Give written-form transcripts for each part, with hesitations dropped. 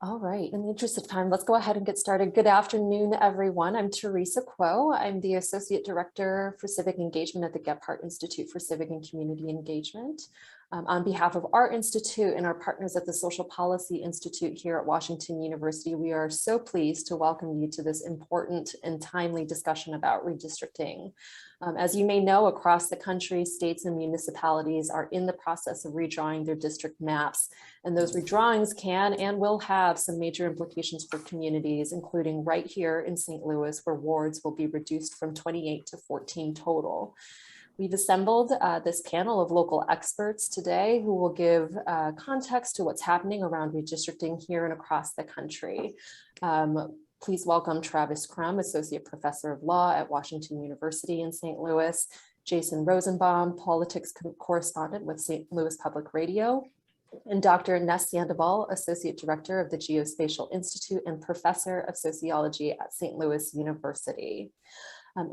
All right, in the interest of time, let's go ahead and get started. Good afternoon, everyone. I'm Teresa Kuo. I'm the Associate Director for Civic Engagement at the Gephardt Institute for Civic and Community Engagement. On behalf of our institute and our partners at the Social Policy Institute here at Washington University, we are so pleased to welcome you to this important and timely discussion about redistricting. As you may know, across the country, states and municipalities are in the process of redrawing their district maps, and those redrawings can and will have some major implications for communities, including right here in St. Louis, where wards will be reduced from 28 to 14 total. We've assembled this panel of local experts today who will give context to what's happening around redistricting here and across the country. Please welcome Travis Crum, Associate Professor of Law at Washington University in St. Louis, Jason Rosenbaum, Politics Correspondent with St. Louis Public Radio, and Dr. Ness Sandoval, Associate Director of the Geospatial Institute and Professor of Sociology at St. Louis University.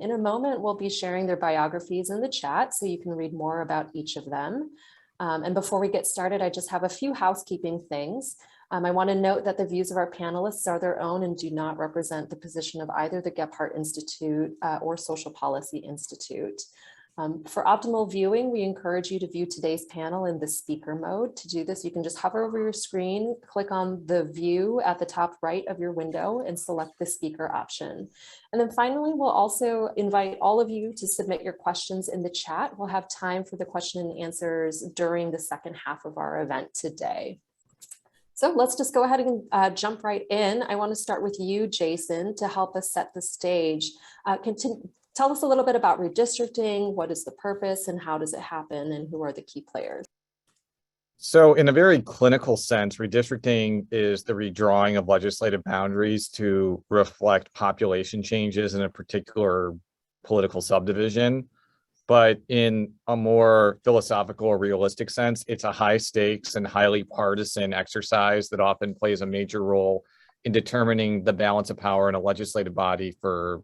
In a moment, we'll be sharing their biographies in the chat so you can read more about each of them. And before we get started, I just have a few housekeeping things. I want to note that the views of our panelists are their own and do not represent the position of either the Gephardt Institute or Social Policy Institute. For optimal viewing, we encourage you to view today's panel in the speaker mode. To do this, you can just hover over your screen, click on the view at the top right of your window and select the speaker option. And then finally, we'll also invite all of you to submit your questions in the chat. We'll have time for the question and answers during the second half of our event today. So let's just go ahead and jump right in. I want to start with you, Jason, to help us set the stage. Tell us a little bit about redistricting, what is the purpose and how does it happen and who are the key players? So in a very clinical sense, redistricting is the redrawing of legislative boundaries to reflect population changes in a particular political subdivision. But in a more philosophical or realistic sense, it's a high stakes and highly partisan exercise that often plays a major role in determining the balance of power in a legislative body for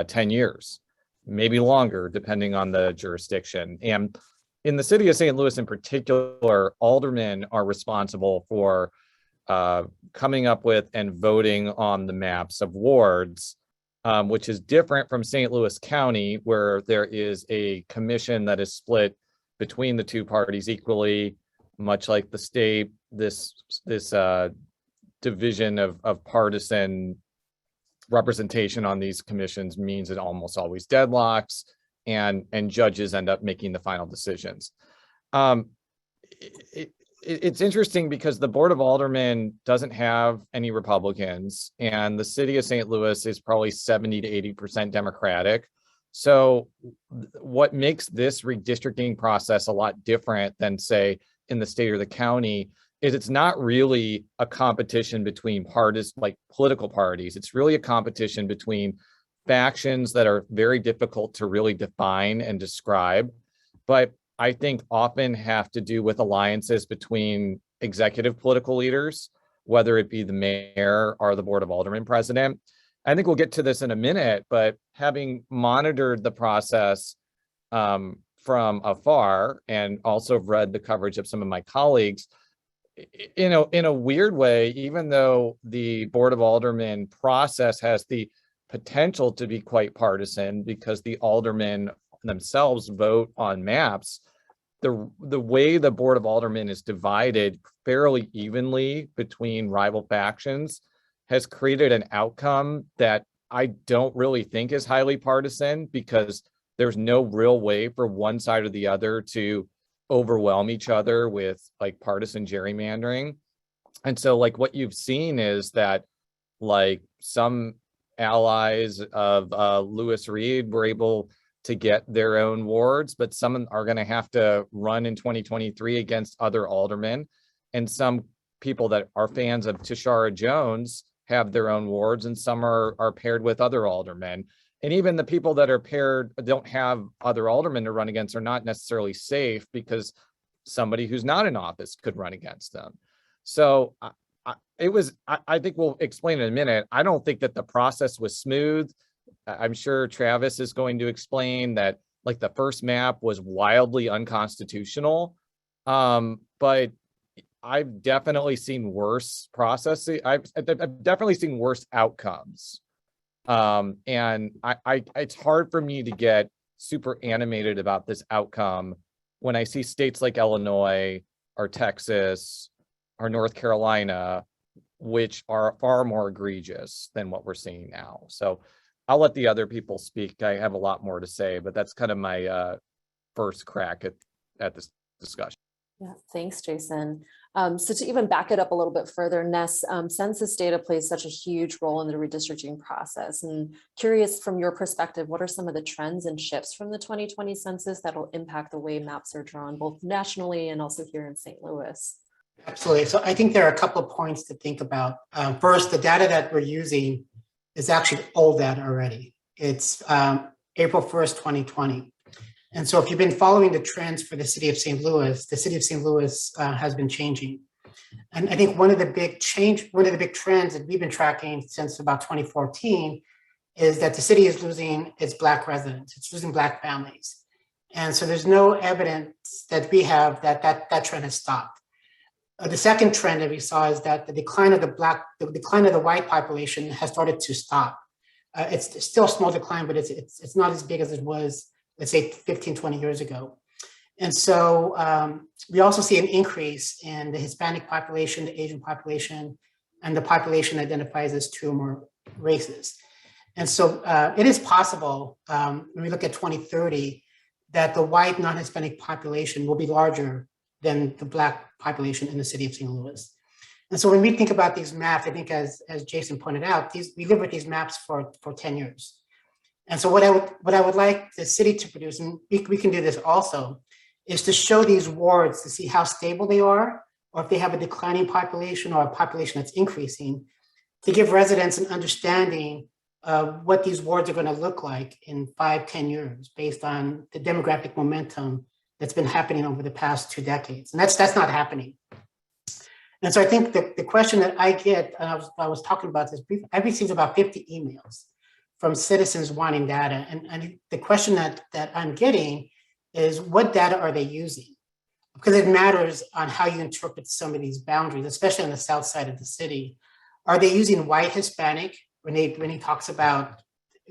10 years, maybe longer, depending on the jurisdiction. And in the city of St. Louis in particular, aldermen are responsible for coming up with and voting on the maps of wards, which is different from St. Louis County, where there is a commission that is split between the two parties equally, much like the state. This division of partisan representation on these commissions means it almost always deadlocks, and judges end up making the final decisions. It's interesting because the Board of Aldermen doesn't have any Republicans, and the city of St. Louis is probably 70 to 80% Democratic. So what makes this redistricting process a lot different than, say, in the state or the county is it's not really a competition between parties, like political parties. It's really a competition between factions that are very difficult to really define and describe, but I think often have to do with alliances between executive political leaders, whether it be the mayor or the Board of Aldermen president. I think we'll get to this in a minute, but having monitored the process from afar and also read the coverage of some of my colleagues, in a weird way, even though the Board of Aldermen process has the potential to be quite partisan because the aldermen themselves vote on maps, the way the Board of Aldermen is divided fairly evenly between rival factions has created an outcome that I don't really think is highly partisan, because there's no real way for one side or the other to overwhelm each other with like partisan gerrymandering. And so like what you've seen is that like some allies of Lewis Reed were able to get their own wards, but some are going to have to run in 2023 against other aldermen. And some people that are fans of Tashara Jones have their own wards, and some are paired with other aldermen. And even the people that are paired don't have other aldermen to run against are not necessarily safe, because somebody who's not in office could run against them. So I think we'll explain in a minute. I don't think that the process was smooth. I'm sure Travis is going to explain that like the first map was wildly unconstitutional. But I've definitely seen worse processes. I've definitely seen worse outcomes. And it's hard for me to get super animated about this outcome when I see states like Illinois or Texas or North Carolina, which are far more egregious than what we're seeing now. So I'll let the other people speak. I have a lot more to say, but that's kind of my first crack at this discussion. Yeah, thanks, Jason. So to even back it up a little bit further, Ness, census data plays such a huge role in the redistricting process. And curious from your perspective, what are some of the trends and shifts from the 2020 census that will impact the way maps are drawn, both nationally and also here in St. Louis? Absolutely. So I think there are a couple of points to think about. First, the data that we're using is actually old data already. It's April 1st, 2020. And so if you've been following the trends for the city of St. Louis, the city of St. Louis has been changing. And I think one of the big trends that we've been tracking since about 2014 is that the city is losing its Black residents, it's losing Black families. And so there's no evidence that we have that trend has stopped. The second trend that we saw is that the decline of the white population has started to stop. It's still a small decline, but it's not as big as it was, let's say 15, 20 years ago. And so we also see an increase in the Hispanic population, the Asian population, and the population identifies as two or more races. And so it is possible when we look at 2030 that the white non-Hispanic population will be larger than the Black population in the city of St. Louis. And so when we think about these maps, I think as Jason pointed out, we live with these maps for 10 years. And so what I would like the city to produce, and we can do this also, is to show these wards to see how stable they are, or if they have a declining population or a population that's increasing, to give residents an understanding of what these wards are going to look like in 5-10 years based on the demographic momentum that's been happening over the past 2 decades. And that's not happening. And so I think the question that I get, and I was talking about this briefly, I received about 50 emails from citizens wanting data. And the question that I'm getting is, what data are they using? Because it matters on how you interpret some of these boundaries, especially on the south side of the city. Are they using white Hispanic when he talks about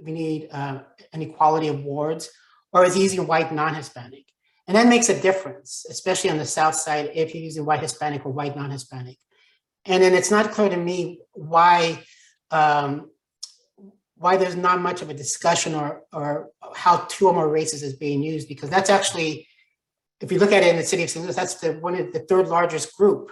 we need an equality of wards, or is he using white non-Hispanic? And that makes a difference, especially on the south side, if you're using white Hispanic or white non-Hispanic. And then it's not clear to me why there's not much of a discussion or how two or more races is being used, because that's actually, if you look at it in the city of St. Louis, that's one of the third largest group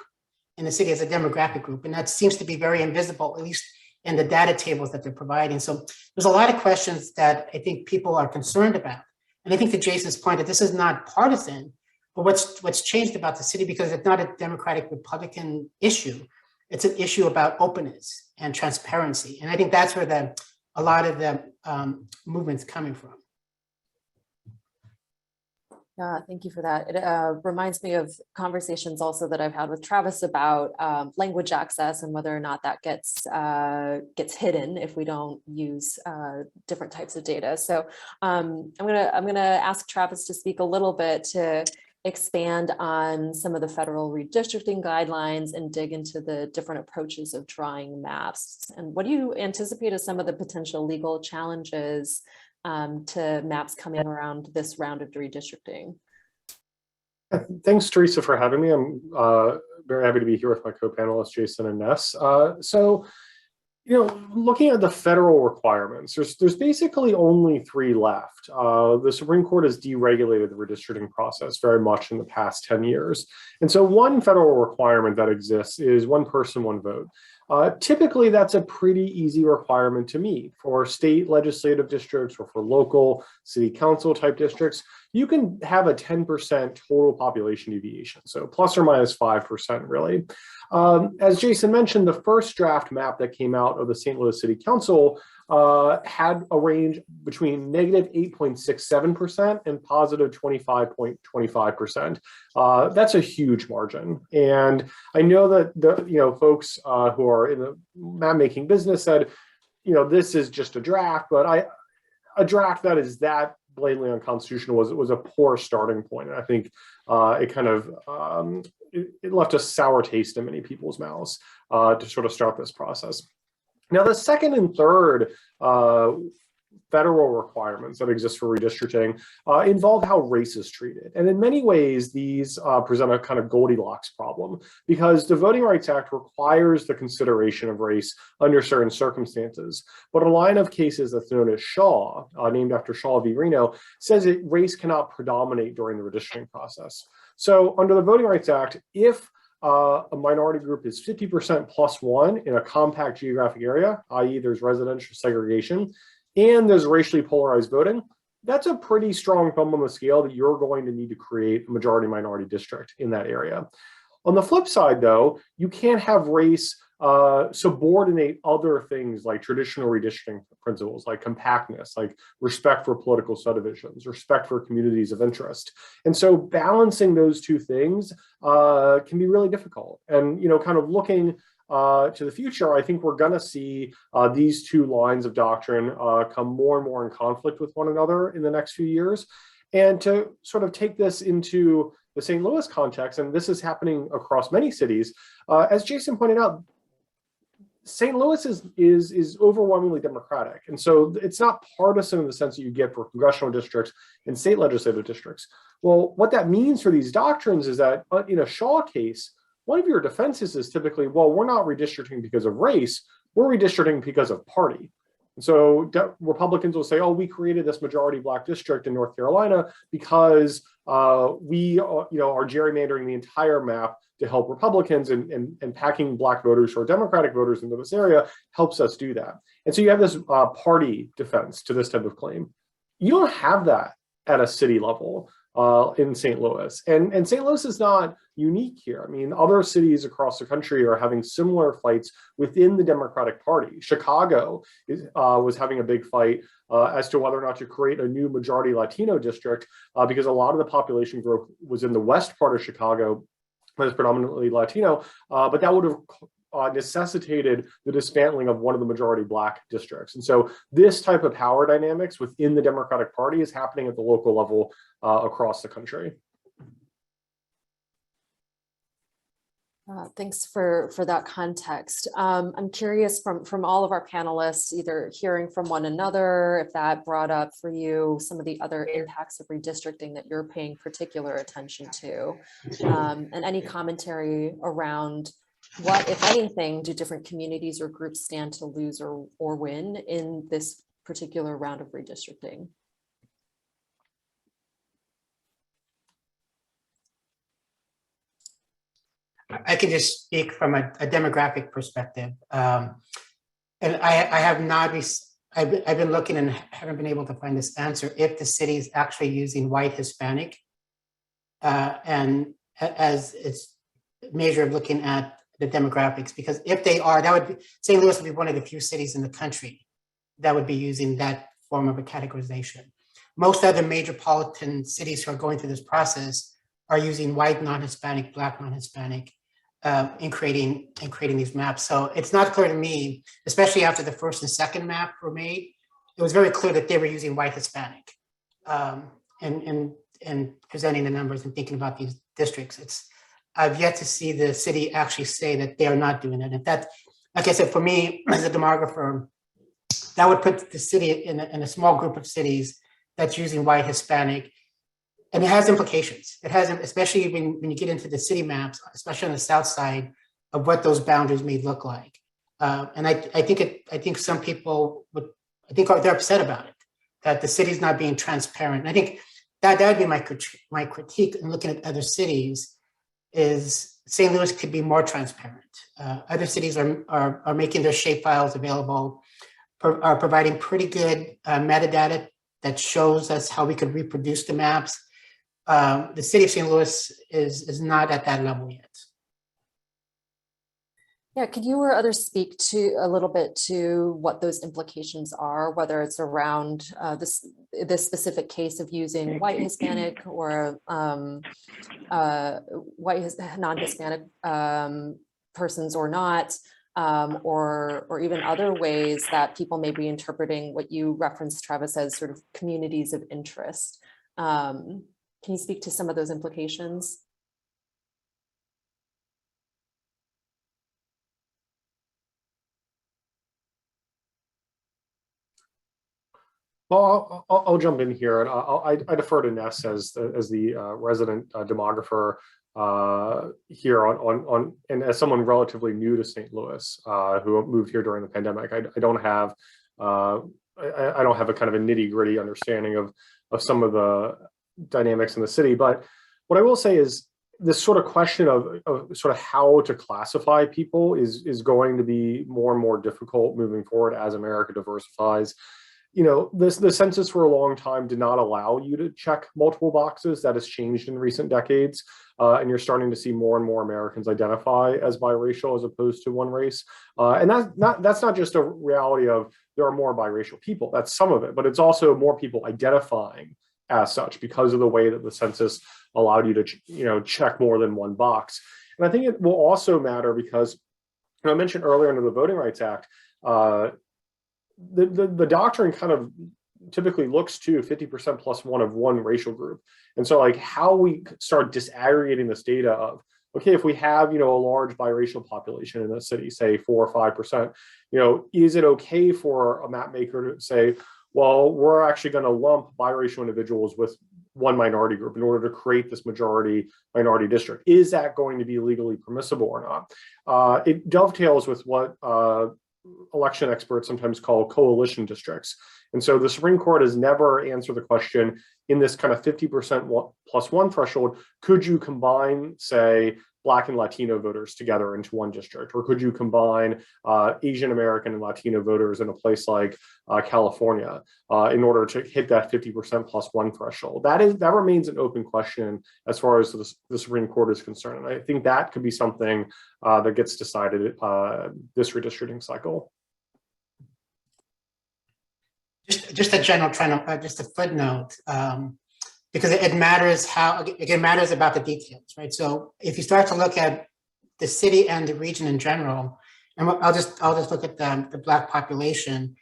in the city as a demographic group. And that seems to be very invisible, at least in the data tables that they're providing. So there's a lot of questions that I think people are concerned about. And I think to Jason's point that this is not partisan, but what's changed about the city, because it's not a Democratic Republican issue, it's an issue about openness and transparency. And I think that's where a lot of the movement's coming from. Yeah, thank you for that. It reminds me of conversations also that I've had with Travis about language access and whether or not that gets hidden if we don't use different types of data. So I'm gonna ask Travis to speak a little bit to expand on some of the federal redistricting guidelines and dig into the different approaches of drawing maps. And what do you anticipate as some of the potential legal challenges to maps coming around this round of redistricting? Thanks, Teresa, for having me. I'm very happy to be here with my co-panelists, Jason and Ness. So, looking at the federal requirements, there's basically only 3 left. The Supreme Court has deregulated the redistricting process very much in the past 10 years. And so one federal requirement that exists is one person, one vote. Typically, that's a pretty easy requirement to meet. For state legislative districts or for local city council type districts, you can have a 10% total population deviation, so plus or minus 5% really. As Jason mentioned, the first draft map that came out of the St. Louis City Council had a range between negative 8.67% and positive 25.25%. That's a huge margin. And I know that the folks who are in the map making business said, this is just a draft, but a draft that is that blatantly unconstitutional was a poor starting point. And I think it kind of it left a sour taste in many people's mouths to sort of start this process. Now, the second and third federal requirements that exist for redistricting involve how race is treated. And in many ways, these present a kind of Goldilocks problem, because the Voting Rights Act requires the consideration of race under certain circumstances. But a line of cases that's known as Shaw, named after Shaw v. Reno, says that race cannot predominate during the redistricting process. So under the Voting Rights Act, if a minority group is 50% plus one in a compact geographic area, i.e. there's residential segregation, and there's racially polarized voting, that's a pretty strong thumb on the scale that you're going to need to create a majority minority district in that area. On the flip side, though, you can't have race subordinate other things like traditional redistricting principles, like compactness, like respect for political subdivisions, respect for communities of interest. And so balancing those two things can be really difficult. And, kind of looking to the future, I think we're going to see these two lines of doctrine come more and more in conflict with one another in the next few years. And to sort of take this into the St. Louis context, and this is happening across many cities, as Jason pointed out, St. Louis is overwhelmingly Democratic. And so it's not partisan in the sense that you get for congressional districts and state legislative districts. Well, what that means for these doctrines is that in a Shaw case, one of your defenses is typically, well, we're not redistricting because of race, we're redistricting because of party. And so Republicans will say, oh, we created this majority Black district in North Carolina because we are gerrymandering the entire map to help Republicans, and packing Black voters or Democratic voters into this area helps us do that. And so you have this party defense to this type of claim. You don't have that at a city level in St. Louis. And St. Louis is not unique here. I mean, other cities across the country are having similar fights within the Democratic Party. Chicago was having a big fight as to whether or not to create a new majority Latino district because a lot of the population growth was in the west part of Chicago, that is predominantly Latino, but that would have necessitated the dismantling of one of the majority Black districts. And so this type of power dynamics within the Democratic Party is happening at the local level across the country. Thanks for that context. I'm curious from all of our panelists, either hearing from one another, if that brought up for you some of the other impacts of redistricting that you're paying particular attention to, and any commentary around what, if anything, do different communities or groups stand to lose or win in this particular round of redistricting? I can just speak from a demographic perspective. And I have not, I've been looking and haven't been able to find this answer, if the city is actually using white Hispanic and as its measure of looking at the demographics, because if they are, that would be, St. Louis would be one of the few cities in the country that would be using that form of a categorization. Most other metropolitan cities who are going through this process are using white non-Hispanic, Black non-Hispanic, in creating these maps. So it's not clear to me, especially after the first and second map were made, it was very clear that they were using white Hispanic and presenting the numbers and thinking about these districts. I've yet to see the city actually say that they are not doing it. If that, like I said, for me as a demographer, that would put the city in a small group of cities that's using white Hispanic. And it has implications. It has, especially when you get into the city maps, especially on the south side, of what those boundaries may look like. And I think some people they're upset about it, that the city's not being transparent. And I think that would be my critique in looking at other cities, is St. Louis could be more transparent. Other cities are making their shapefiles available, are providing pretty good metadata that shows us how we could reproduce the maps. The city of St. Louis is not at that level yet. Yeah, could you or others speak to a little bit to what those implications are, whether it's around this specific case of using white Hispanic or white non-Hispanic persons or not, or even other ways that people may be interpreting what you referenced, Travis, as sort of communities of interest. Can you speak to some of those implications? Well, I'll jump in here, and I defer to Ness as the resident demographer here on and as someone relatively new to St. Louis who moved here during the pandemic. I don't have I don't have a kind of a nitty-gritty understanding of some of the dynamics in the city, but what I will say is this sort of question of sort of how to classify people is going to be more and more difficult moving forward as America diversifies. You know, the census for a long time did not allow you to check multiple boxes. That has changed in recent decades. And you're starting to see more and more Americans identify as biracial as opposed to one race. And that's not just a reality of there are more biracial people. That's some of it, but it's also more people identifying as such because of the way that the census allowed you to check more than one box. And I think it will also matter because I mentioned earlier under the Voting Rights Act, the doctrine kind of typically looks to 50% plus one of one racial group. And so like how we start disaggregating this data of, okay, if we have, a large biracial population in a city, say 4 or 5%, is it okay for a map maker to say, well, we're actually going to lump biracial individuals with one minority group in order to create this majority minority district? Is that going to be legally permissible or not? It dovetails with what election experts sometimes call coalition districts. And so the Supreme Court has never answered the question in this kind of 50% plus one threshold, could you combine, say, Black and Latino voters together into one district? Or could you combine Asian American and Latino voters in a place like California in order to hit that 50% plus one threshold? That remains an open question as far as the Supreme Court is concerned. And I think that could be something that gets decided this redistricting cycle. Just a general trend, just a footnote, because it matters it matters about the details, right? So if you start to look at the city and the region in general, and I'll just look at the Black population,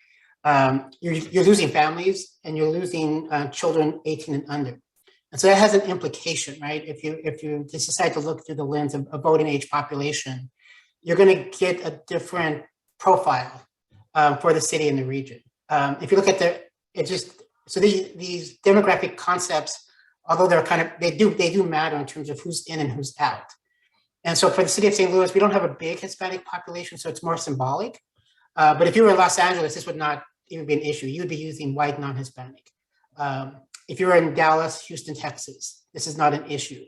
you're losing families and you're losing children 18 and under. And so that has an implication, right? If you just decide to look through the lens of a voting age population, you're going to get a different profile for the city and the region. If you look at these demographic concepts, although they do matter in terms of who's in and who's out. And so for the city of St. Louis, we don't have a big Hispanic population, so it's more symbolic. But if you were in Los Angeles, this would not even be an issue. You would be using white non-Hispanic. If you were in Dallas, Houston, Texas, this is not an issue.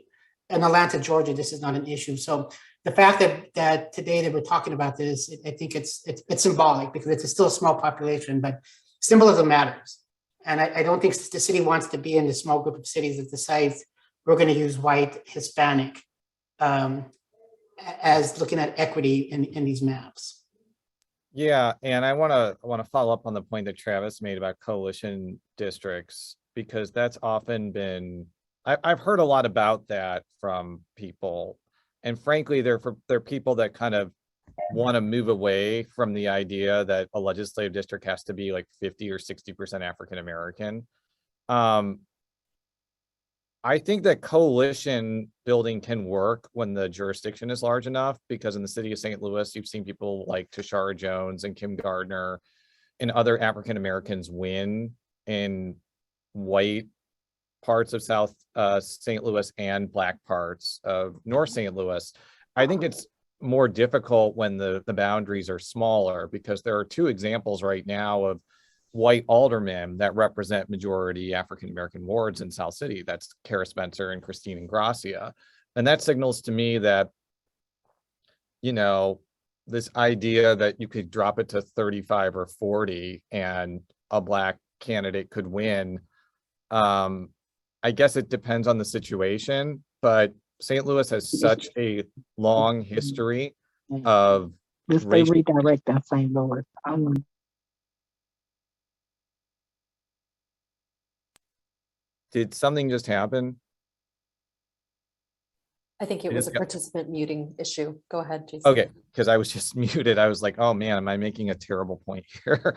In Atlanta, Georgia, this is not an issue. So the fact that today that we're talking about this, I think it's symbolic because it's still a small population, but symbolism matters. And I don't think the city wants to be in the small group of cities that decides we're going to use white, Hispanic as looking at equity in these maps. Yeah, and I want to follow up on the point that Travis made about coalition districts, because that's often been, I've heard a lot about that from people. And frankly, they're people that kind of want to move away from the idea that a legislative district has to be like 50 or 60% African American. I think that coalition building can work when the jurisdiction is large enough, because in the city of St. Louis, you've seen people like Tashara Jones and Kim Gardner and other African Americans win in white parts of South St. Louis and Black parts of North St. Louis. I think it's more difficult when the boundaries are smaller, because there are two examples right now of white aldermen that represent majority African-American wards in South City. That's Kara Spencer and Christine Ingracia. And that signals to me that, this idea that you could drop it to 35 or 40 and a Black candidate could win. I guess it depends on the situation, but St. Louis has such a long history of Just they redirect that St. Louis. Did something just happen? I think it was a participant muting issue. Go ahead, Jason. Okay, because I was just muted. I was like, oh man, am I making a terrible point here?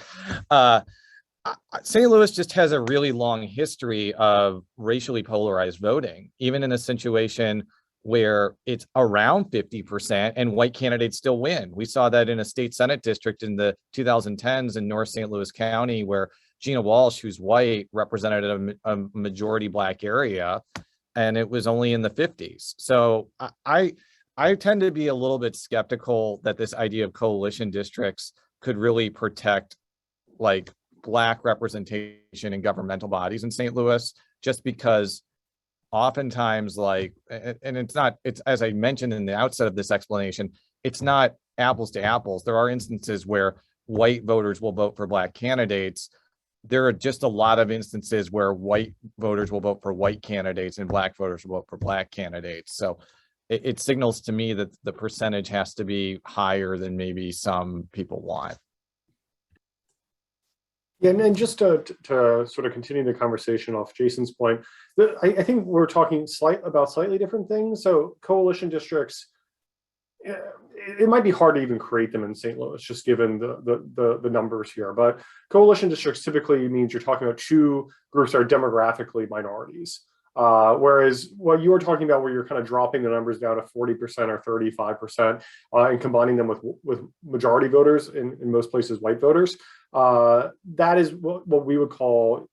St. Louis just has a really long history of racially polarized voting, even in a situation where it's around 50% and white candidates still win. We saw that in a state Senate district in the 2010s in North St. Louis County, where Gina Walsh, who's white, represented a majority Black area, and it was only in the 50s. So I tend to be a little bit skeptical that this idea of coalition districts could really protect like Black representation in governmental bodies in St. Louis, just because oftentimes and it's as I mentioned in the outset of this explanation, it's not apples to apples. There are instances where white voters will vote for Black candidates. There are just a lot of instances where white voters will vote for white candidates and Black voters will vote for Black candidates. So it signals to me that the percentage has to be higher than maybe some people want. Yeah, and just to sort of continue the conversation off Jason's point, I think we're talking about slightly different things. So coalition districts, it might be hard to even create them in St. Louis, just given the numbers here. But coalition districts typically means you're talking about two groups that are demographically minorities. Whereas what you were talking about, where you're kind of dropping the numbers down to 40% or 35% and combining them with majority voters, in most places white voters, that is what we would call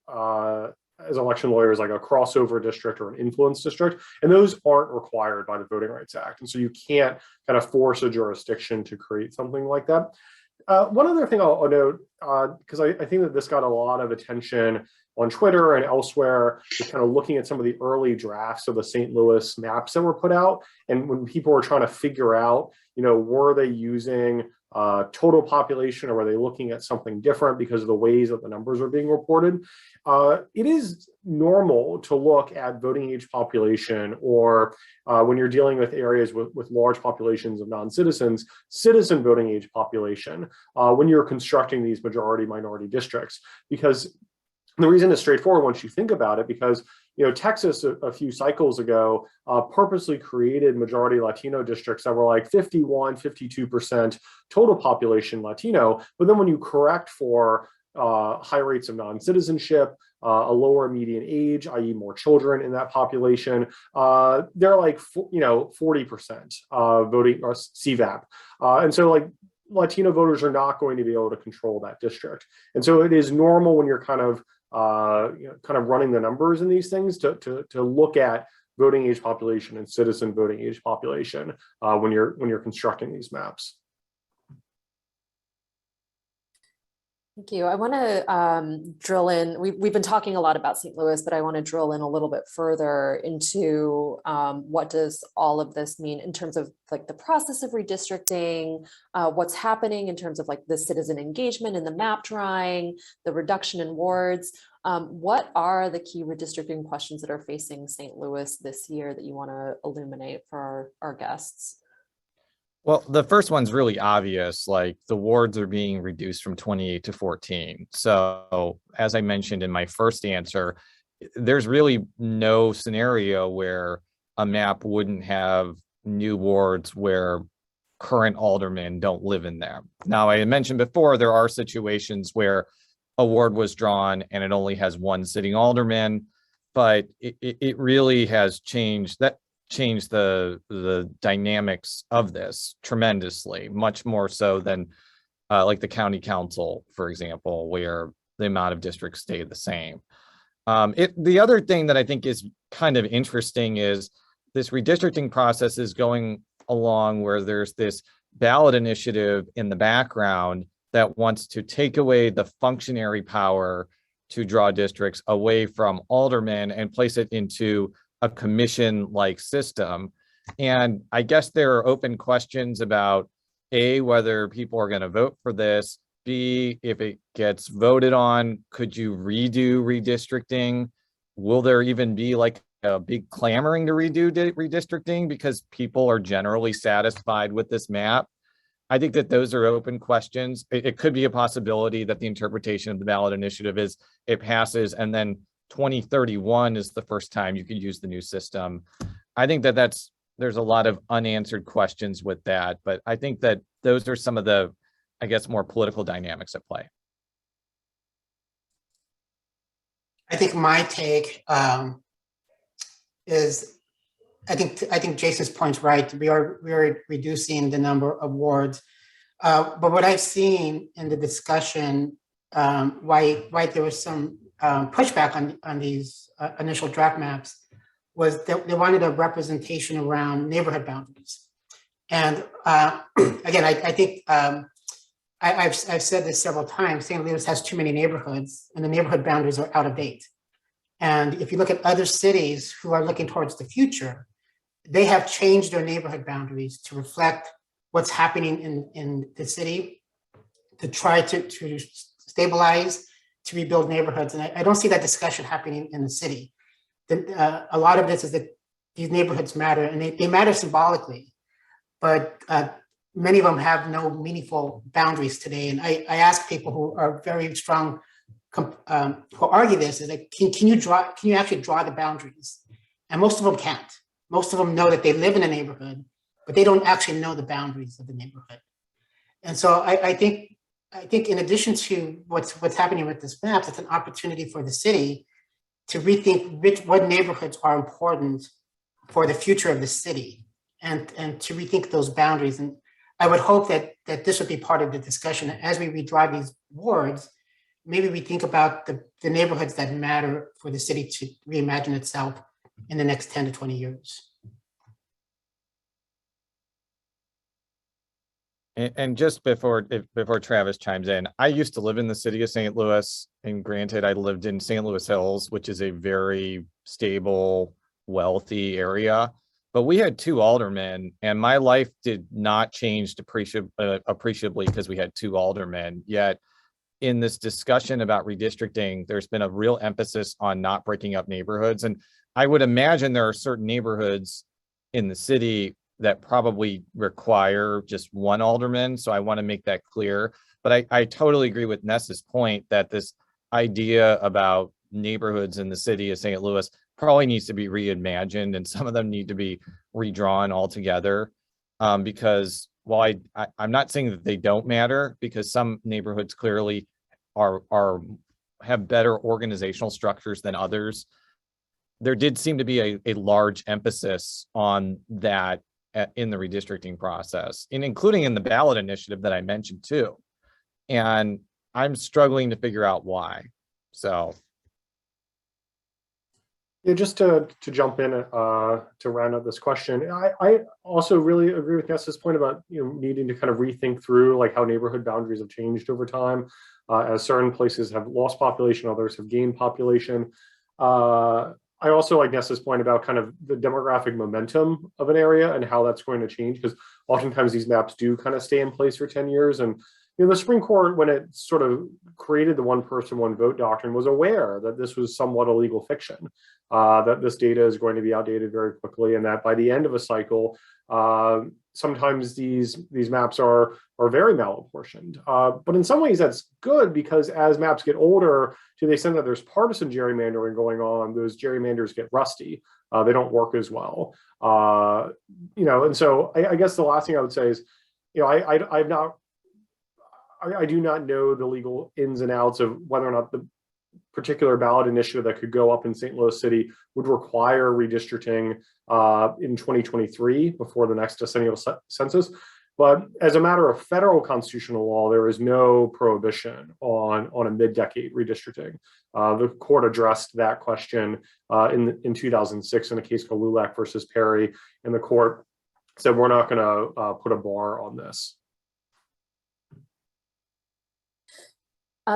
as election lawyers like a crossover district or an influence district, and those aren't required by the Voting Rights Act, and so you can't kind of force a jurisdiction to create something like that. One other thing I'll note, because I think that this got a lot of attention on Twitter and elsewhere, just kind of looking at some of the early drafts of the St. Louis maps that were put out, and when people were trying to figure out, were they using total population, or were they looking at something different because of the ways that the numbers are being reported? It is normal to look at voting age population, or when you're dealing with areas with large populations of non-citizens, citizen voting age population, when you're constructing these majority minority districts, because the reason is straightforward once you think about it, because Texas a few cycles ago purposely created majority Latino districts that were like 51, 52% total population Latino. But then when you correct for high rates of non-citizenship, a lower median age, i.e. more children in that population, they're like 40% voting or CVAP. And so like Latino voters are not going to be able to control that district. And so it is normal when you're kind of running the numbers in these things to look at voting age population and citizen voting age population when you're constructing these maps. Thank you. I want to drill in. We've been talking a lot about St. Louis, but I want to drill in a little bit further into what does all of this mean in terms of like the process of redistricting, what's happening in terms of like the citizen engagement and the map drawing, the reduction in wards. What are the key redistricting questions that are facing St. Louis this year that you want to illuminate for our guests? Well, the first one's really obvious, like the wards are being reduced from 28 to 14. So as I mentioned in my first answer, there's really no scenario where a map wouldn't have new wards where current aldermen don't live in them. Now, I had mentioned before, there are situations where a ward was drawn and it only has one sitting alderman, but it really has changed the dynamics of this tremendously, much more so than like the county council, for example, where the amount of districts stay the same. The other thing that I think is kind of interesting is this redistricting process is going along where there's this ballot initiative in the background that wants to take away the functionary power to draw districts away from aldermen and place it into a commission-like system. And I guess there are open questions about A, whether people are going to vote for this, B, if it gets voted on, could you redo redistricting? Will there even be like a big clamoring to redo redistricting because people are generally satisfied with this map? I think that those are open questions. It could be a possibility that the interpretation of the ballot initiative is it passes and then 2031 is the first time you could use the new system. I think that there's a lot of unanswered questions with that, but I think that those are some of the, I guess, more political dynamics at play. I think my take is, I think Jason's point's right. We are reducing the number of wards, but what I've seen in the discussion why there was some pushback on these initial draft maps was that they wanted a representation around neighborhood boundaries. And again, I think I've said this several times, St. Louis has too many neighborhoods and the neighborhood boundaries are out of date. And if you look at other cities who are looking towards the future, they have changed their neighborhood boundaries to reflect what's happening in the city, to try to stabilize, to rebuild neighborhoods. And I don't see that discussion happening in the city. A lot of this is that these neighborhoods matter, and they matter symbolically, but many of them have no meaningful boundaries today. And I ask people who are very strong, who argue this, is like, can you actually draw the boundaries? And most of them can't. Most of them know that they live in a neighborhood, but they don't actually know the boundaries of the neighborhood. And so I think in addition to what's happening with this map, it's an opportunity for the city to rethink what neighborhoods are important for the future of the city, and to rethink those boundaries. And I would hope that this would be part of the discussion as we redraw these wards. Maybe we think about the neighborhoods that matter for the city to reimagine itself in the next 10 to 20 years. And just before Travis chimes in, I used to live in the city of St. Louis, and granted, I lived in St. Louis Hills, which is a very stable, wealthy area. But we had 2 aldermen, and my life did not change appreciably because we had 2 aldermen. Yet, in this discussion about redistricting, there's been a real emphasis on not breaking up neighborhoods. And I would imagine there are certain neighborhoods in the city that probably require just 1 alderman. So I want to make that clear. But I totally agree with Ness's point that this idea about neighborhoods in the city of St. Louis probably needs to be reimagined, and some of them need to be redrawn altogether. Because while I'm not saying that they don't matter, because some neighborhoods clearly have better organizational structures than others, there did seem to be a large emphasis on that in the redistricting process, and including in the ballot initiative that I mentioned too. And I'm struggling to figure out why. So. Yeah, just to jump in to round up this question, I also really agree with Nessa's point about needing to kind of rethink through like how neighborhood boundaries have changed over time, as certain places have lost population, others have gained population. I also like Nessa's point about kind of the demographic momentum of an area and how that's going to change, because oftentimes these maps do kind of stay in place for 10 years. And the Supreme Court, when it sort of created the 1 person, 1 vote doctrine, was aware that this was somewhat a legal fiction, that this data is going to be outdated very quickly, and that by the end of a cycle, sometimes these maps are very malapportioned. But in some ways that's good, because as maps get older, to the extent that there's partisan gerrymandering going on, those gerrymanders get rusty. They don't work as well. And so I guess the last thing I would say is, I do not know the legal ins and outs of whether or not the particular ballot initiative that could go up in St. Louis City would require redistricting in 2023 before the next decennial census. But as a matter of federal constitutional law, there is no prohibition on a mid-decade redistricting. The court addressed that question in 2006 in a case called Lulak versus Perry, and the court said we're not going to put a bar on this.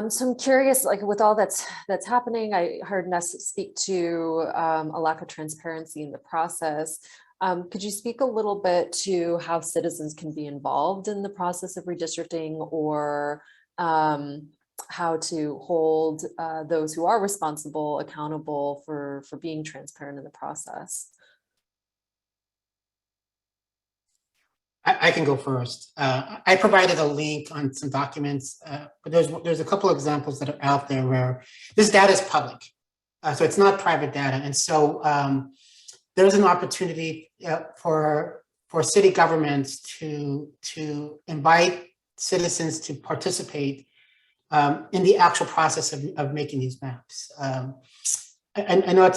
So I'm curious, like with all that's happening, I heard Ness speak to a lack of transparency in the process. Could you speak a little bit to how citizens can be involved in the process of redistricting, or how to hold those who are responsible accountable for being transparent in the process? I can go first. I provided a link on some documents, but there's a couple of examples that are out there where this data is public, so it's not private data, and so there's an opportunity for city governments to invite citizens to participate in the actual process of making these maps. I know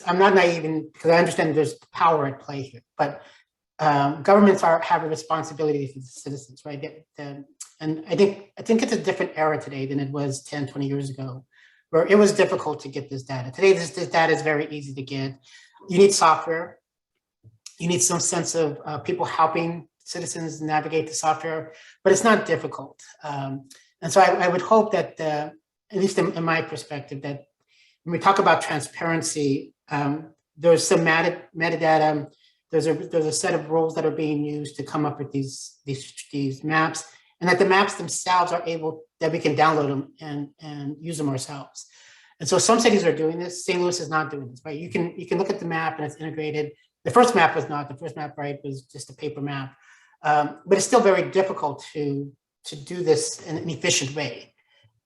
I'm not naive, because I understand there's power at play here, but governments have a responsibility for the citizens, right? And I think it's a different era today than it was 10, 20 years ago, where it was difficult to get this data. Today, this data is very easy to get. You need software. You need some sense of people helping citizens navigate the software, but it's not difficult. And so I would hope that, at least in my perspective, that when we talk about transparency, there's some metadata. There's a set of rules that are being used to come up with these maps, and that the maps themselves are able, that we can download them and use them ourselves. And so some cities are doing this. St. Louis is not doing this, right? You can look at the map and it's integrated. The first map was not. The first map, right, was just a paper map. But it's still very difficult to do this in an efficient way.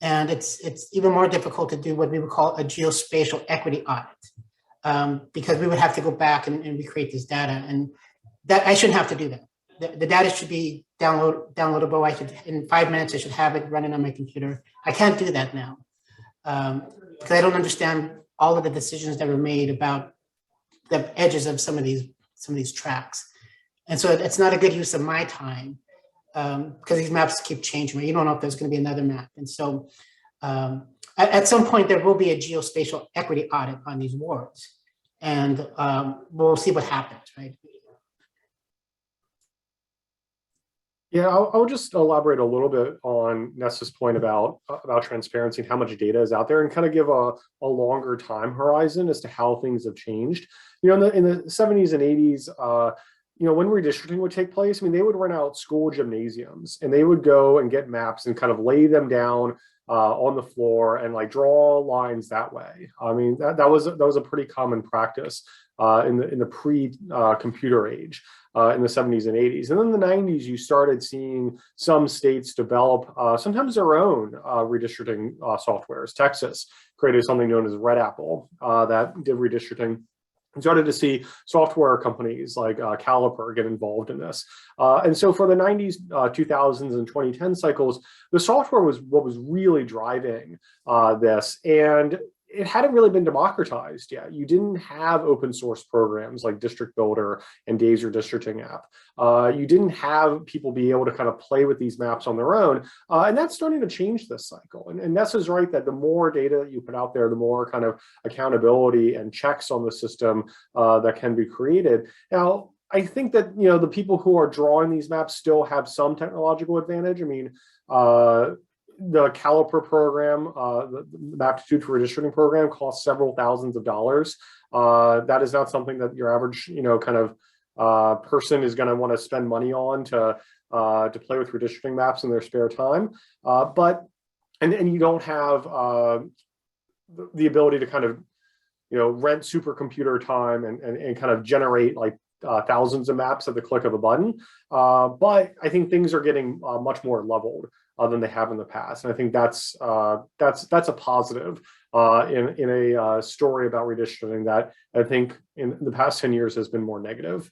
And it's even more difficult to do what we would call a geospatial equity audit, because we would have to go back and recreate this data. And that I shouldn't have to do that. The data should be downloadable. In 5 minutes, I should have it running on my computer. I can't do that now because I don't understand all of the decisions that were made about the edges of some of these tracks. And so it's not a good use of my time because these maps keep changing. You don't know if there's going to be another map. And so at some point, there will be a geospatial equity audit on these wards. And we'll see what happens, right? Yeah, I'll just elaborate a little bit on Nessa's point about transparency and how much data is out there, and kind of give a longer time horizon as to how things have changed. You know, in the 70s and 80s, you know, when redistricting would take place, I mean, they would rent out school gymnasiums and they would go and get maps and kind of lay them down on the floor and like draw lines that way. I mean, that was a pretty common practice in the pre-computer age. In the 70s and 80s. And then in the 90s, you started seeing some states develop sometimes their own redistricting softwares. Texas created something known as Red Apple that did redistricting. And started to see software companies like Caliper get involved in this. And so for the 90s, 2000s, and 2010 cycles, the software was what was really driving this. And it hadn't really been democratized yet. You didn't have open source programs like District Builder and Dave's Redistricting app. You didn't have people be able to kind of play with these maps on their own. And that's starting to change this cycle. And Nessa's right that the more data that you put out there, the more kind of accountability and checks on the system that can be created. Now, I think that, you know, the people who are drawing these maps still have some technological advantage. I mean, the Caliper program, the Aptitude for Redistricting program, costs several thousands of dollars. That is not something that your average, you know, kind of person is going to want to spend money on to play with redistricting maps in their spare time. But you don't have the ability to kind of, you know, rent supercomputer time and kind of generate like thousands of maps at the click of a button. But I think things are getting much more leveled than they have in the past. And I think that's a positive in a story about redistricting that I think in the past 10 years has been more negative.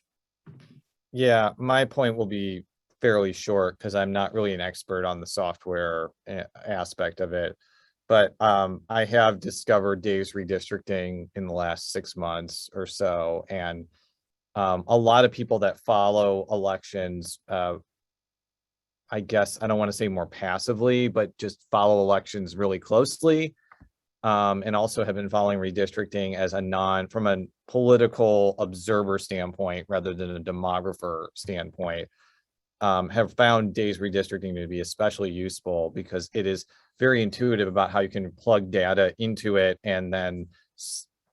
Yeah, my point will be fairly short because I'm not really an expert on the software aspect of it. But I have discovered Dave's Redistricting in the last 6 months or so. And a lot of people that follow elections, I guess I don't want to say more passively, but just follow elections really closely, and also have been following redistricting as from a political observer standpoint rather than a demographer standpoint, have found Dave's Redistricting to be especially useful because it is very intuitive about how you can plug data into it and then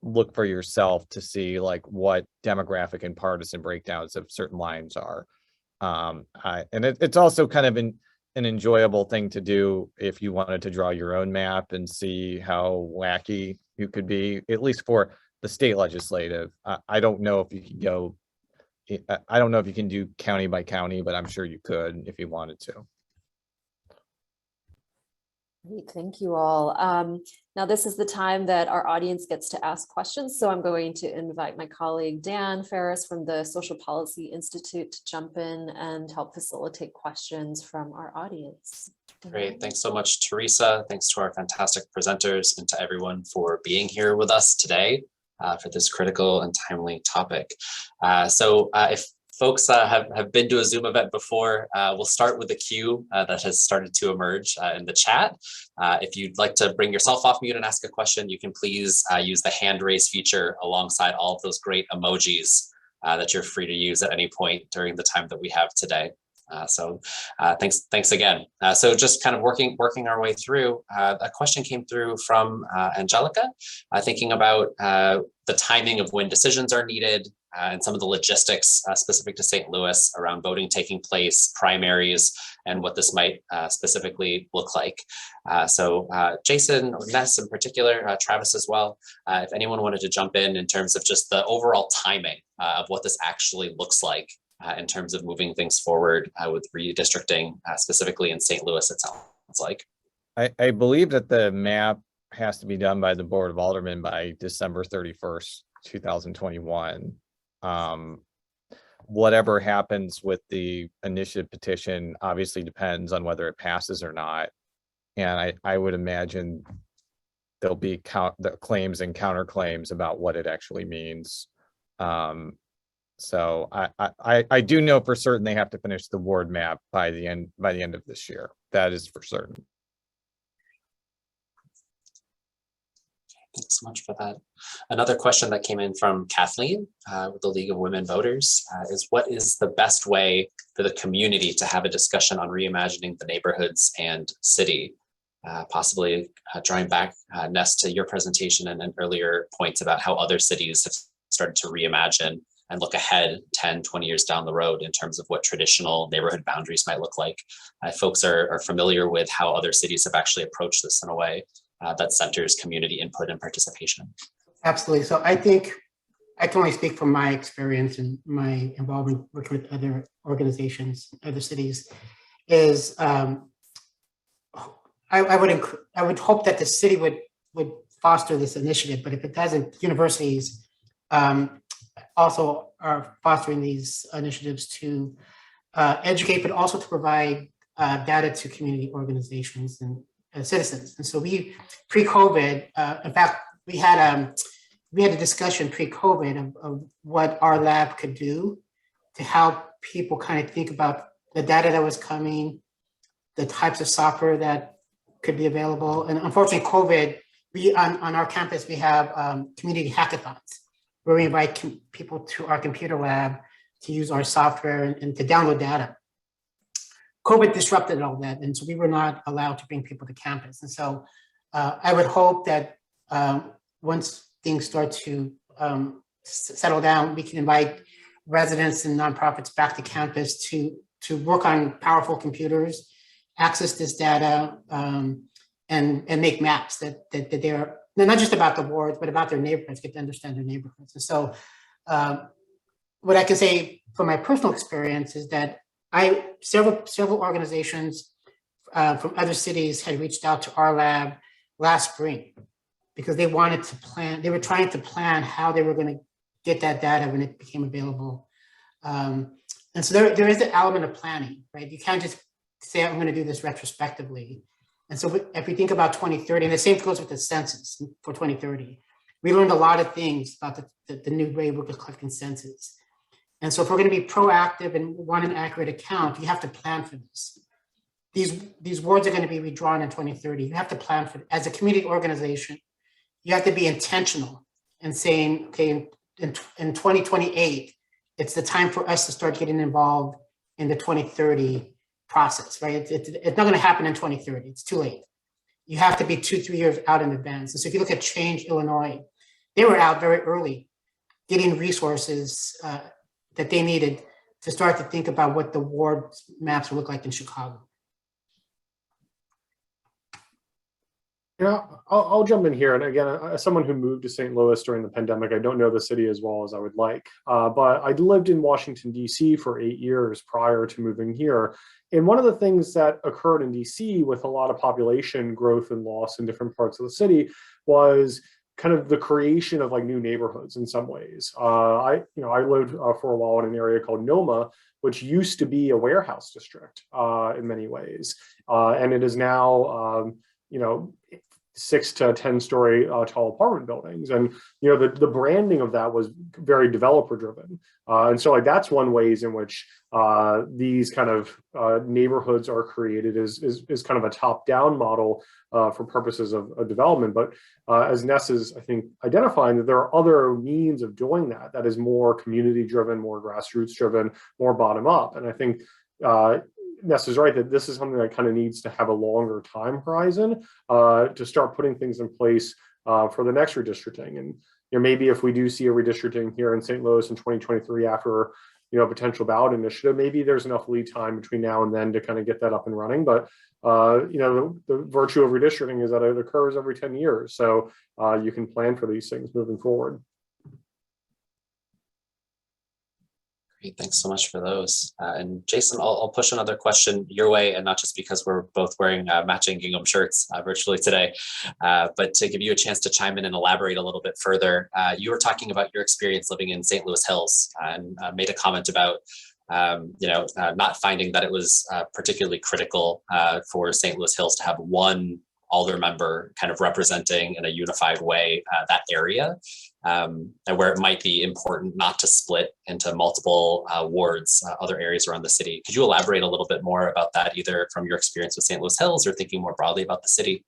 look for yourself to see like what demographic and partisan breakdowns of certain lines are. And it's also kind of an enjoyable thing to do if you wanted to draw your own map and see how wacky you could be, at least for the state legislative. I don't know if you can go, I don't know if you can do county by county, but I'm sure you could if you wanted to. Great, thank you all. Now this is the time that our audience gets to ask questions. So I'm going to invite my colleague Dan Ferris from the Social Policy Institute to jump in and help facilitate questions from our audience. Great, thanks so much, Teresa. Thanks to our fantastic presenters and to everyone for being here with us today for this critical and timely topic. If folks have been to a Zoom event before, we'll start with the queue that has started to emerge in the chat. If you'd like to bring yourself off mute and ask a question, you can please use the hand raise feature alongside all of those great emojis that you're free to use at any point during the time that we have today. Thanks again. So just kind of working our way through, a question came through from Angelica, thinking about the timing of when decisions are needed and some of the logistics specific to St. Louis around voting taking place, primaries, and what this might specifically look like. Jason, Ness in particular, Travis as well, if anyone wanted to jump in terms of just the overall timing of what this actually looks like in terms of moving things forward with redistricting, specifically in St. Louis, it sounds like. I believe that the map has to be done by the Board of Aldermen by December 31st, 2021. Whatever happens with the initiative petition obviously depends on whether it passes or not. And I would imagine there'll be the claims and counterclaims about what it actually means. So I do know for certain they have to finish the ward map by the end of this year. That is for certain. Thanks so much for that. Another question that came in from Kathleen with the League of Women Voters is, what is the best way for the community to have a discussion on reimagining the neighborhoods and city? Possibly drawing back, Ness, to your presentation and earlier points about how other cities have started to reimagine and look ahead 10, 20 years down the road in terms of what traditional neighborhood boundaries might look like. Folks are familiar with how other cities have actually approached this in a way that centers community input and participation. Absolutely. So I think I can only speak from my experience and my involvement working with other organizations, other cities, is I would hope that the city would foster this initiative, but if it doesn't, universities also are fostering these initiatives to educate, but also to provide data to community organizations and citizens. And so we, pre-COVID, in fact, we had a discussion pre-COVID of what our lab could do to help people kind of think about the data that was coming, the types of software that could be available. And unfortunately, COVID, on our campus, we have community hackathons where we invite people to our computer lab to use our software and to download data. COVID disrupted all that, and so we were not allowed to bring people to campus. And so I would hope that once things start to settle down, we can invite residents and nonprofits back to campus to work on powerful computers, access this data, and make maps that they're not just about the wards, but about their neighborhoods, get to understand their neighborhoods. And so what I can say from my personal experience is that several organizations from other cities had reached out to our lab last spring because they wanted to plan, they were trying to plan how they were going to get that data when it became available. And so there is the element of planning, right? You can't just say, I'm going to do this retrospectively. And so if we think about 2030, and the same goes with the census for 2030, we learned a lot of things about the new way we're collecting census. And so if we're going to be proactive and want an accurate account, you have to plan for this. These wards are going to be redrawn in 2030. You have to plan for it. As a community organization, you have to be intentional and saying, okay, in 2028, it's the time for us to start getting involved in the 2030 process, right? It's not going to happen in 2030. It's too late. You have to be 2-3 years out in advance. And so if you look at Change Illinois, they were out very early getting resources that they needed to start to think about what the ward maps would look like in Chicago. Yeah, I'll jump in here. And again, as someone who moved to St. Louis during the pandemic, I don't know the city as well as I would like, but I lived in Washington, D.C. for 8 years prior to moving here. And one of the things that occurred in D.C. with a lot of population growth and loss in different parts of the city was kind of the creation of like new neighborhoods in some ways. I lived for a while in an area called Noma, which used to be a warehouse district in many ways. And it is now, 6 to 10 story tall apartment buildings. And, you know, the branding of that was very developer driven. And so like that's one ways in which these kind of neighborhoods are created is kind of a top down model for purposes of development. But as Ness is, I think, identifying that there are other means of doing that is more community driven, more grassroots driven, more bottom up. And I think Ness is right that this is something that kind of needs to have a longer time horizon to start putting things in place for the next redistricting. And you know, maybe if we do see a redistricting here in St. Louis in 2023 after a potential ballot initiative, maybe there's enough lead time between now and then to kind of get that up and running. But the virtue of redistricting is that it occurs every 10 years, so you can plan for these things moving forward. Great, thanks so much for those. And Jason, I'll push another question your way, and not just because we're both wearing matching gingham shirts virtually today, but to give you a chance to chime in and elaborate a little bit further. You were talking about your experience living in St. Louis Hills and made a comment about not finding that it was particularly critical for St. Louis Hills to have one alder member kind of representing in a unified way that area, and where it might be important not to split into multiple wards, other areas around the city. Could you elaborate a little bit more about that, either from your experience with St. Louis Hills or thinking more broadly about the city?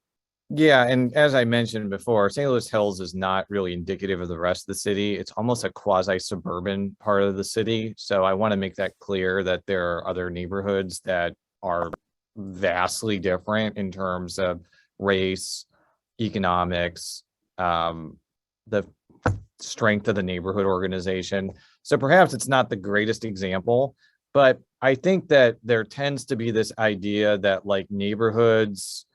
Yeah, and as I mentioned before, St. Louis Hills is not really indicative of the rest of the city. It's almost a quasi-suburban part of the city. So I want to make that clear that there are other neighborhoods that are vastly different in terms of race, economics, the strength of the neighborhood organization. So perhaps it's not the greatest example, but I think that there tends to be this idea that like neighborhoods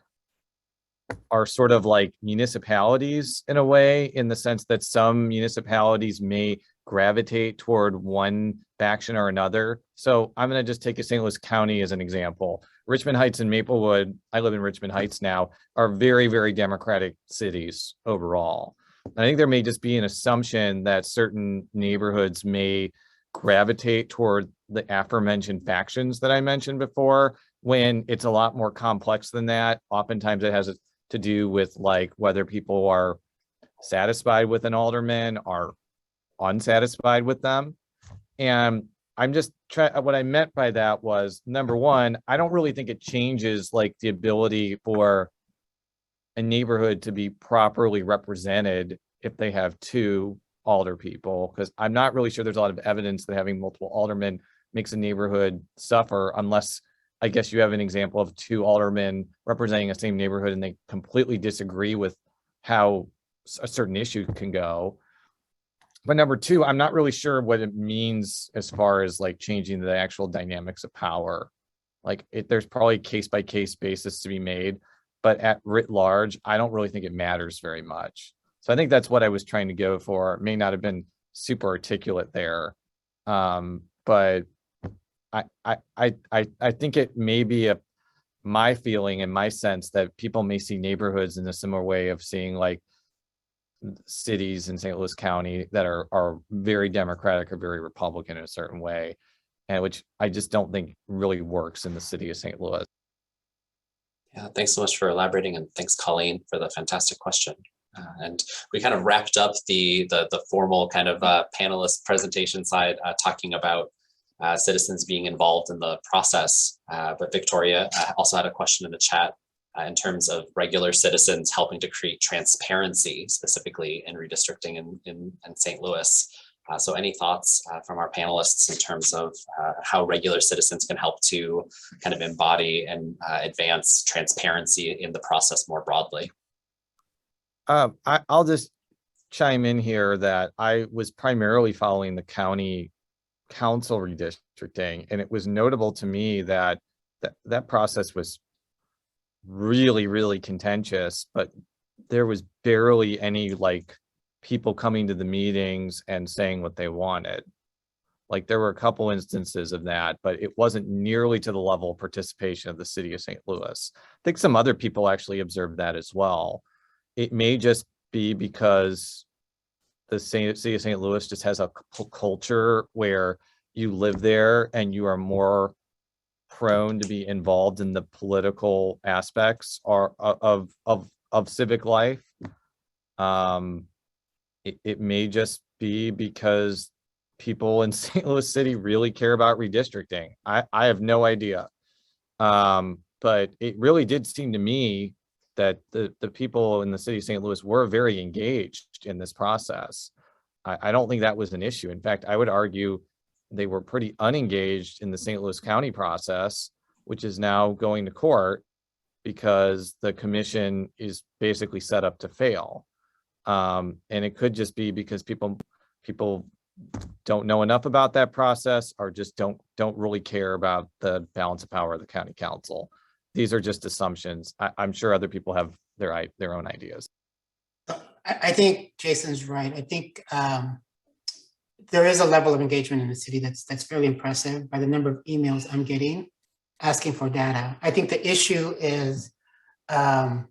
are sort of like municipalities in a way, in the sense that some municipalities may gravitate toward one faction or another. So I'm going to just take a St. Louis County as an example. Richmond Heights and Maplewood, I live in Richmond Heights now, are very, very Democratic cities overall. And I think there may just be an assumption that certain neighborhoods may gravitate toward the aforementioned factions that I mentioned before, when it's a lot more complex than that. Oftentimes it has to do with like whether people are satisfied with an alderman or unsatisfied with them. And I'm just trying, what I meant by that was, number one, I don't really think it changes like the ability for a neighborhood to be properly represented if they have two alder people, because I'm not really sure there's a lot of evidence that having multiple aldermen makes a neighborhood suffer, unless I guess you have an example of two aldermen representing the same neighborhood and they completely disagree with how a certain issue can go. But number two, I'm not really sure what it means as far as like changing the actual dynamics of power. Like there's probably case by case basis to be made, but at writ large, I don't really think it matters very much. So I think that's what I was trying to go for. It may not have been super articulate there, but I think it may be my feeling and my sense that people may see neighborhoods in a similar way of seeing like cities in St. Louis County that are very Democratic or very Republican in a certain way, and which I just don't think really works in the city of St. Louis. Yeah, thanks so much for elaborating, and thanks, Colleen, for the fantastic question. And we kind of wrapped up the formal kind of panelist presentation side, talking about citizens being involved in the process. But Victoria also had a question in the chat in terms of regular citizens helping to create transparency, specifically in redistricting in St. Louis. So any thoughts from our panelists in terms of how regular citizens can help to kind of embody and advance transparency in the process more broadly? I'll just chime in here that I was primarily following the county council redistricting, and it was notable to me that that process was really, really contentious, but there was barely any like people coming to the meetings and saying what they wanted. Like there were a couple instances of that, but it wasn't nearly to the level of participation of the city of St. Louis. I think some other people actually observed that as well. It may just be because the city of St. Louis just has a culture where you live there and you are more prone to be involved in the political aspects of of civic life. It may just be because people in St. Louis City really care about redistricting. I have no idea. But it really did seem to me that the people in the city of St. Louis were very engaged in this process. I don't think that was an issue. In fact, I would argue they were pretty unengaged in the St. Louis County process, which is now going to court because the commission is basically set up to fail. And it could just be because people don't know enough about that process, or just don't really care about the balance of power of the county council. These are just assumptions. I'm sure other people have their own ideas. I think Jason's right. I think there is a level of engagement in the city that's fairly impressive by the number of emails I'm getting asking for data. I think the issue is, I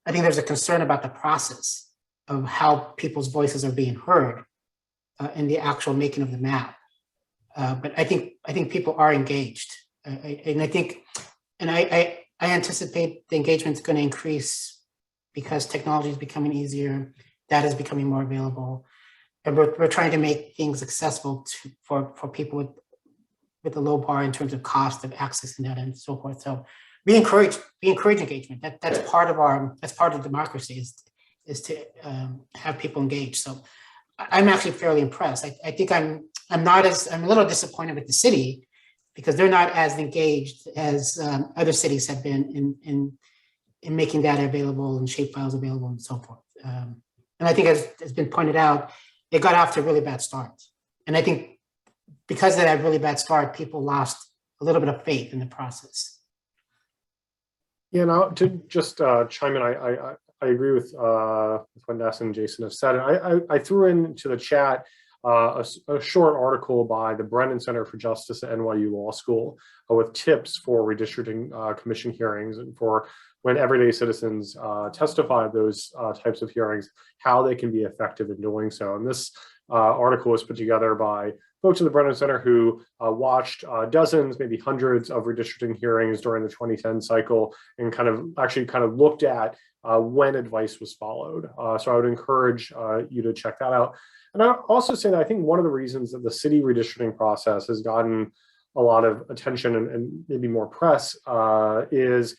think there's a concern about the process of how people's voices are being heard in the actual making of the map. But I think people are engaged, and I anticipate the engagement is going to increase because technology is becoming easier, data is becoming more available, and we're trying to make things accessible for people with a low bar in terms of cost of accessing data and so forth. So we encourage engagement. That's part of democracy is to have people engaged. So I'm actually fairly impressed. I think I'm a little disappointed with the city because they're not as engaged as other cities have been in making data available and shape files available and so forth. And I think as has been pointed out, they got off to a really bad start. And I think because of that really bad start, people lost a little bit of faith in the process. Yeah, now to just chime in, I agree with what Ness and Jason have said. And I threw into the chat a short article by the Brennan Center for Justice at NYU Law School with tips for redistricting commission hearings and for when everyday citizens testify at those types of hearings, how they can be effective in doing so. And this article was put together by folks at the Brennan Center who watched dozens, maybe hundreds of redistricting hearings during the 2010 cycle and kind of looked at when advice was followed. So I would encourage you to check that out. And I would also say that I think one of the reasons that the city redistricting process has gotten a lot of attention and maybe more press is,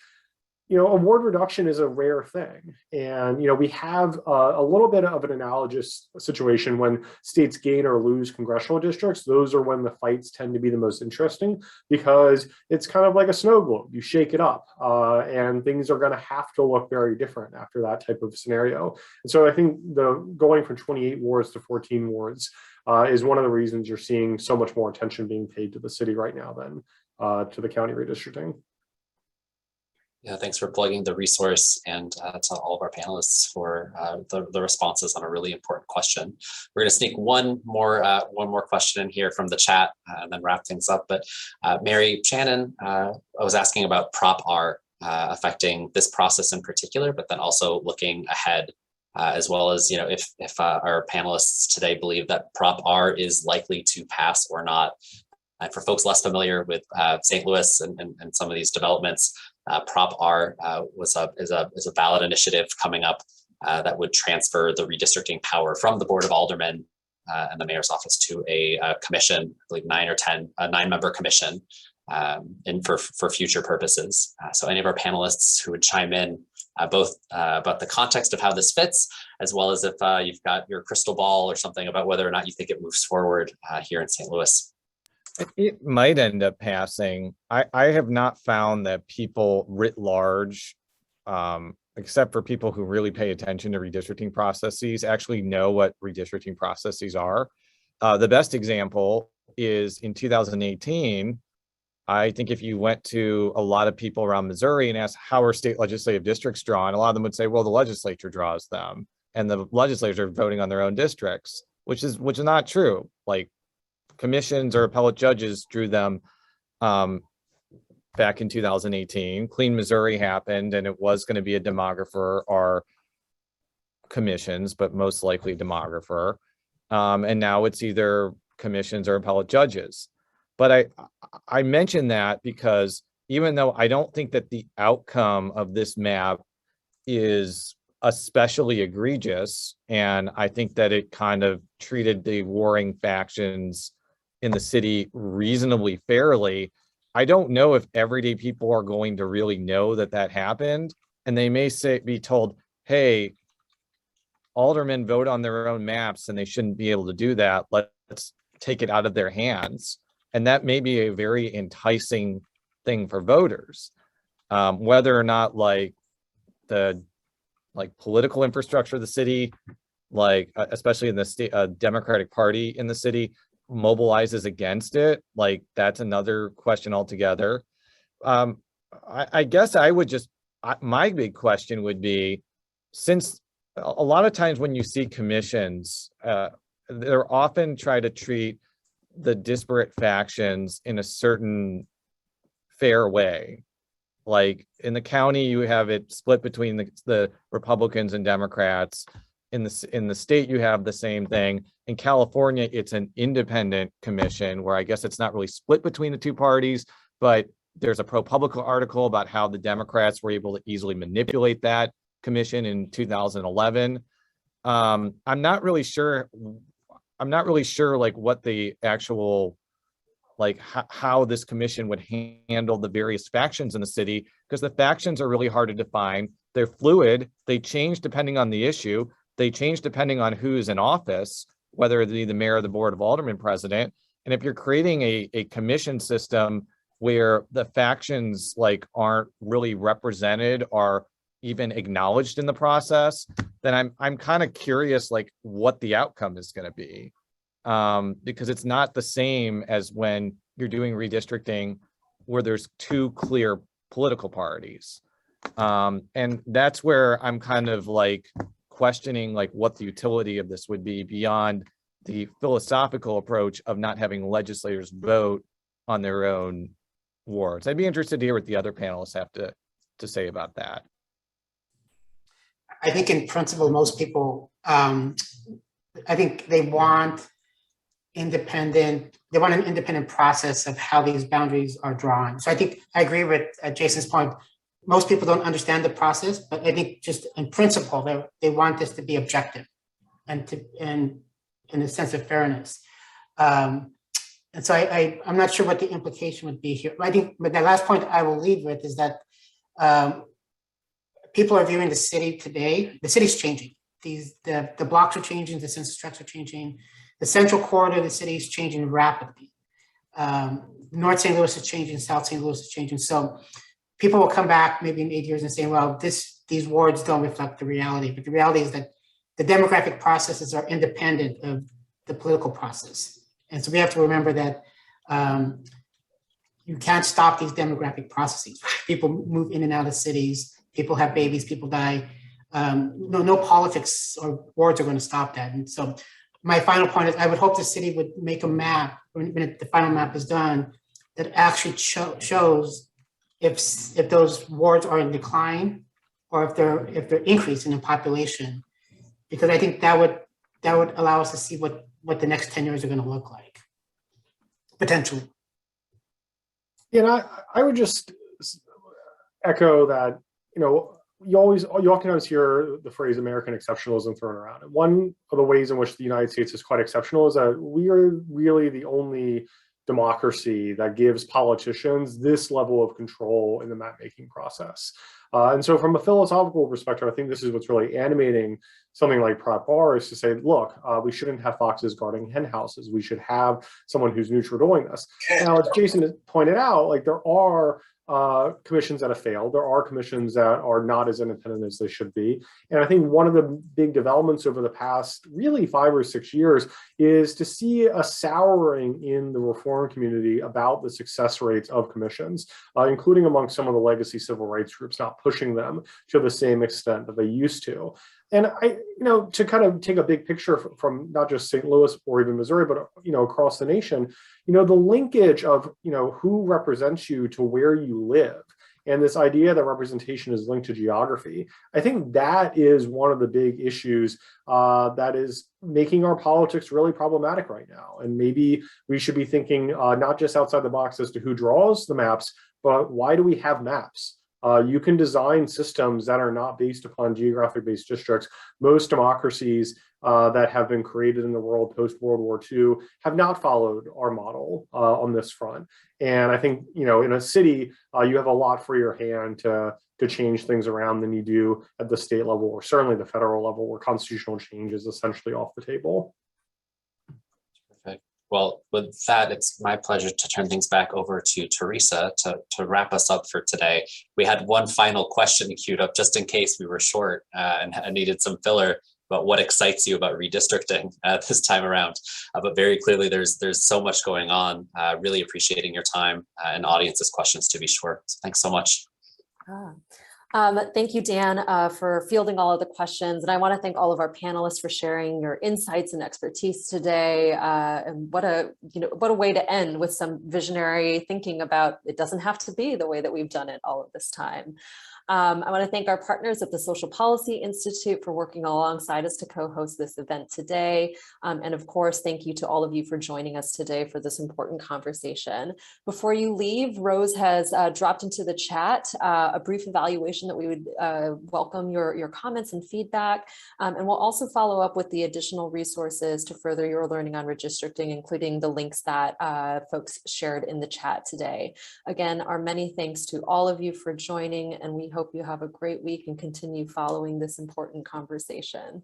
award reduction is a rare thing. And, we have a little bit of an analogous situation when states gain or lose congressional districts. Those are when the fights tend to be the most interesting because it's kind of like a snow globe. You shake it up and things are going to have to look very different after that type of scenario. And so I think going from 28 wards to 14 wards is one of the reasons you're seeing so much more attention being paid to the city right now than to the county redistricting. Yeah, thanks for plugging the resource and to all of our panelists for the responses on a really important question. We're going to sneak one more question in here from the chat and then wrap things up. But Mary Shannon, I was asking about Prop R affecting this process in particular, but then also looking ahead as well as, if our panelists today believe that Prop R is likely to pass or not. And for folks less familiar with St. Louis and some of these developments, Prop R is a ballot initiative coming up that would transfer the redistricting power from the Board of Aldermen and the mayor's office to a commission, I believe 9-member commission for future purposes. So any of our panelists who would chime in both about the context of how this fits, as well as if you've got your crystal ball or something about whether or not you think it moves forward here in St. Louis. It might end up passing. I have not found that people writ large, except for people who really pay attention to redistricting processes, actually know what redistricting processes are. The best example is in 2018. I think if you went to a lot of people around Missouri and asked how are state legislative districts drawn, a lot of them would say, well, the legislature draws them, and the legislators are voting on their own districts, which is not true. Like, commissions or appellate judges drew them back in 2018. Clean Missouri happened, and it was going to be a demographer or commissions, but most likely demographer. And now it's either commissions or appellate judges. But I mention that because even though I don't think that the outcome of this map is especially egregious. And I think that it kind of treated the warring factions in the city reasonably fairly. I don't know if everyday people are going to really know that that happened. And they may be told, hey, aldermen vote on their own maps and they shouldn't be able to do that. Let's take it out of their hands. And that may be a very enticing thing for voters. Whether or not the political infrastructure of the city, especially in the state, Democratic Party in the city, mobilizes against it, that's another question altogether. I guess I would my big question would be, since a lot of times when you see commissions, they're often try to treat the disparate factions in a certain fair way. Like in the county, you have it split between the Republicans and Democrats. In the state, you have the same thing. In California, it's an independent commission where I guess it's not really split between the two parties, but there's a ProPublica article about how the Democrats were able to easily manipulate that commission in 2011. I'm not really sure what the actual how this commission would handle the various factions in the city, because the factions are really hard to define. They're fluid. They change depending on the issue. They change depending on who's in office, whether it be the mayor, the Board of Aldermen, president. And if you're creating a commission system where the factions aren't really represented or even acknowledged in the process, then I'm kind of curious what the outcome is going to be. Because it's not the same as when you're doing redistricting where there's two clear political parties. And that's where I'm kind of questioning what the utility of this would be beyond the philosophical approach of not having legislators vote on their own wards. I'd be interested to hear what the other panelists have to say about that. I think in principle, most people, I think they want an independent process of how these boundaries are drawn. So I think I agree with Jason's point. Most people don't understand the process, but I think just in principle, they want this to be objective and in a sense of fairness. And so I'm not sure what the implication would be here. But the last point I will leave with is that people are viewing the city today. The city's changing. The blocks are changing. The census tracts are changing. The central corridor of the city is changing rapidly. North St. Louis is changing. South St. Louis is changing. So people will come back maybe in 8 years and say, well, these wards don't reflect the reality. But the reality is that the demographic processes are independent of the political process. And so we have to remember that you can't stop these demographic processes. People move in and out of cities. People have babies. People die. No politics or wards are going to stop that. And so my final point is I would hope the city would make a map when the final map is done that actually shows if those wards are in decline or if they're increasing in population, because I think that would allow us to see what the next 10 years are going to look like, potentially. Yeah, I would just echo that, you oftentimes hear the phrase American exceptionalism thrown around. And one of the ways in which the United States is quite exceptional is that we are really the only democracy that gives politicians this level of control in the map-making process. And so from a philosophical perspective, I think this is what's really animating something like Prop R is to say, look, we shouldn't have foxes guarding hen houses. We should have someone who's neutral doing this. Now, as Jason pointed out, there are commissions that have failed. There are commissions that are not as independent as they should be. And I think one of the big developments over the past really 5 or 6 years is to see a souring in the reform community about the success rates of commissions, including among some of the legacy civil rights groups, not pushing them to the same extent that they used to. And to kind of take a big picture from not just St. Louis or even Missouri, but across the nation, the linkage of who represents you to where you live, and this idea that representation is linked to geography, I think that is one of the big issues that is making our politics really problematic right now. And maybe we should be thinking not just outside the box as to who draws the maps, but why do we have maps? You can design systems that are not based upon geographic-based districts. Most democracies that have been created in the world post-World War II have not followed our model on this front. And I think, you know, in a city, you have a lot for your hand to change things around than you do at the state level, or certainly the federal level, where constitutional change is essentially off the table. Perfect. Well, with that, it's my pleasure to turn things back over to Teresa to wrap us up for today. We had one final question queued up just in case we were short and needed some filler about what excites you about redistricting this time around. But very clearly, there's so much going on. Really appreciating your time and audience's questions, to be sure. So thanks so much. Thank you, Dan, for fielding all of the questions. And I want to thank all of our panelists for sharing your insights and expertise today. And what a way to end with some visionary thinking about it doesn't have to be the way that we've done it all of this time. I want to thank our partners at the Social Policy Institute for working alongside us to co-host this event today. And of course, thank you to all of you for joining us today for this important conversation. Before you leave, Rose has dropped into the chat a brief evaluation that we would welcome your comments and feedback. And we'll also follow up with the additional resources to further your learning on redistricting, including the links that folks shared in the chat today. Again, our many thanks to all of you for joining, and we hope you have a great week and continue following this important conversation.